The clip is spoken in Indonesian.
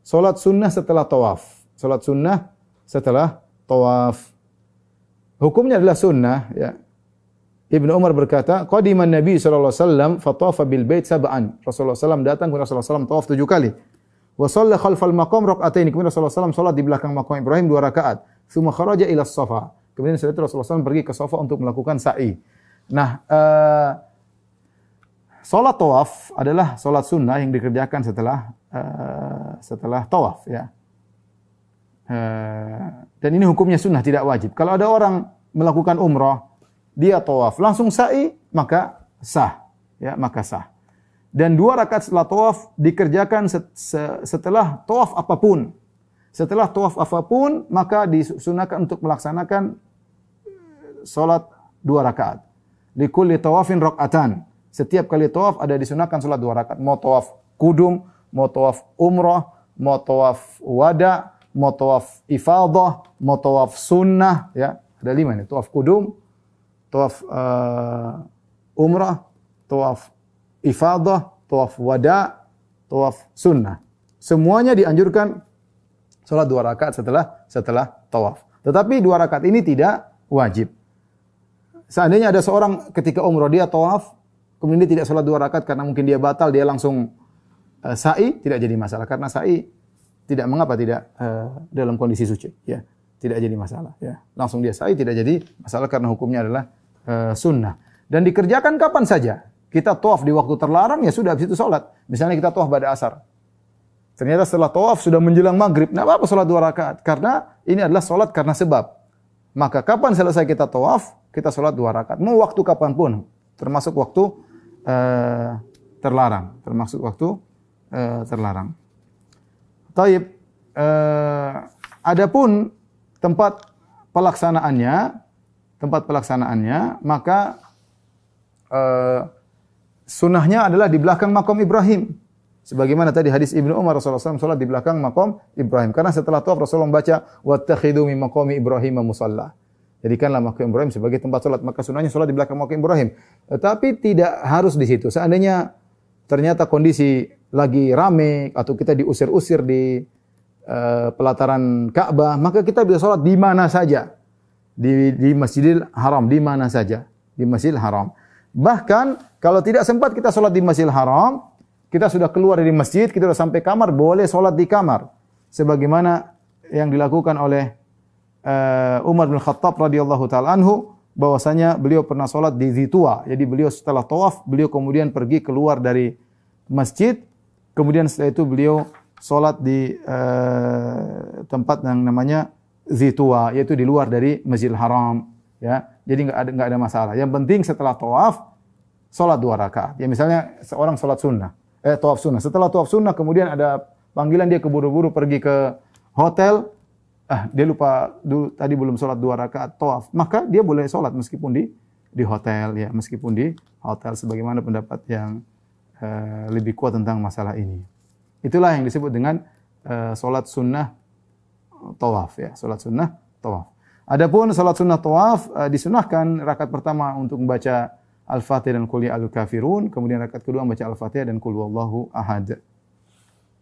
salat sunnah setelah tawaf. Salat sunnah setelah tawaf. Hukumnya adalah sunnah, ya. Ibnu Umar berkata, qadiman Nabi sallallahu alaihi wasallam fatafa bil bait sab'an. Rasulullah sallallahu datang kemudian Rasulullah sallallahu tawaf 7 kali. Wa shalla khalfal maqam rak'atain. Kemudian Rasulullah sallallahu salat di belakang maqam Ibrahim 2 rakaat. Tsumma kharaja ila as-Safa. Kemudian setelah itu Rasulullah sallallahu pergi ke Safa untuk melakukan sa'i. Nah, salat tawaf adalah salat sunnah yang dikerjakan setelah tawaf, ya. Dan ini hukumnya sunnah, tidak wajib. Kalau ada orang melakukan umrah, dia tawaf, langsung sa'i, maka sah. Ya, maka sah. Dan 2 rakaat setelah tawaf dikerjakan setelah tawaf apapun. Setelah tawaf apapun, maka disunahkan untuk melaksanakan salat 2 rakaat. Likulli tawafin rak'atan. Setiap kali tawaf ada disunahkan salat 2 rakaat. Mau tawaf kudum, mau tawaf umrah, mau tawaf wada, mau tawaf ifadah, mau tawaf sunnah, ya. Ada 5 nih, tawaf kudum, tawaf umrah, tawaf ifadah, tawaf wada, tawaf sunnah. Semuanya dianjurkan salat 2 rakaat setelah tawaf. Tetapi 2 rakaat ini tidak wajib. Seandainya ada seorang ketika umrah dia tawaf, kemudian dia tidak salat 2 rakaat karena mungkin dia batal, dia langsung sa'i, tidak jadi masalah karena sa'i tidak mengapa tidak dalam kondisi suci, ya. Tidak jadi masalah, ya. Langsung dia sa'i tidak jadi masalah karena hukumnya adalah sunnah. Dan dikerjakan kapan saja. Kita tawaf di waktu terlarang, ya sudah habis itu salat. Misalnya kita tawaf pada asar. Ternyata setelah tawaf sudah menjelang maghrib, enggak apa-apa salat 2 rakaat karena ini adalah salat karena sebab. Maka kapan selesai kita tawaf, kita salat 2 rakaat. Mau waktu kapanpun, termasuk waktu terlarang, terlarang. Taib, adapun tempat pelaksanaannya, maka sunnahnya adalah di belakang maqam Ibrahim. Sebagaimana tadi hadis Ibnu Umar, Rasulullah SAW salat di belakang maqam Ibrahim. Karena setelah tawaf Rasulullah membaca wattakhidhu min maqami Ibrahim musalla. Jadikanlah maqam Ibrahim sebagai tempat salat. Maka sunnahnya salat di belakang maqam Ibrahim. Tetapi tidak harus di situ. Seandainya ternyata kondisi lagi rame atau kita diusir-usir di pelataran Ka'bah, maka kita bisa salat di mana saja. Di Masjidil Haram, di mana saja. Di Masjidil Haram. Bahkan kalau tidak sempat kita salat di Masjidil Haram, kita sudah keluar dari masjid, kita sudah sampai kamar, boleh salat di kamar. Sebagaimana yang dilakukan oleh Umar bin Khattab radhiyallahu taala anhu, bahwasanya beliau pernah salat di Zitua. Jadi beliau setelah tawaf, beliau kemudian pergi keluar dari masjid, kemudian setelah itu beliau salat di tempat yang namanya Zitua, yaitu di luar dari Masjidil Haram, ya. Jadi enggak ada masalah. Yang penting setelah tawaf salat 2 rakaat. Ya misalnya seorang salat sunnah, tawaf sunnah. Setelah tawaf sunnah kemudian ada panggilan dia keburu-buru pergi ke hotel. Dia lupa dulu tadi belum salat 2 rakaat tawaf. Maka dia boleh salat meskipun di hotel, ya, meskipun di hotel, sebagaimana pendapat yang lebih kuat tentang masalah ini. Itulah yang disebut dengan salat sunnah tawaf, ya, salat sunnah tawaf. Adapun salat sunnah tawaf disunahkan rakaat pertama untuk membaca Al-Fatihah dan Qul ya ayyuhal kafirun, kemudian rakaat kedua membaca Al-Fatihah dan Qul huwallahu ahad.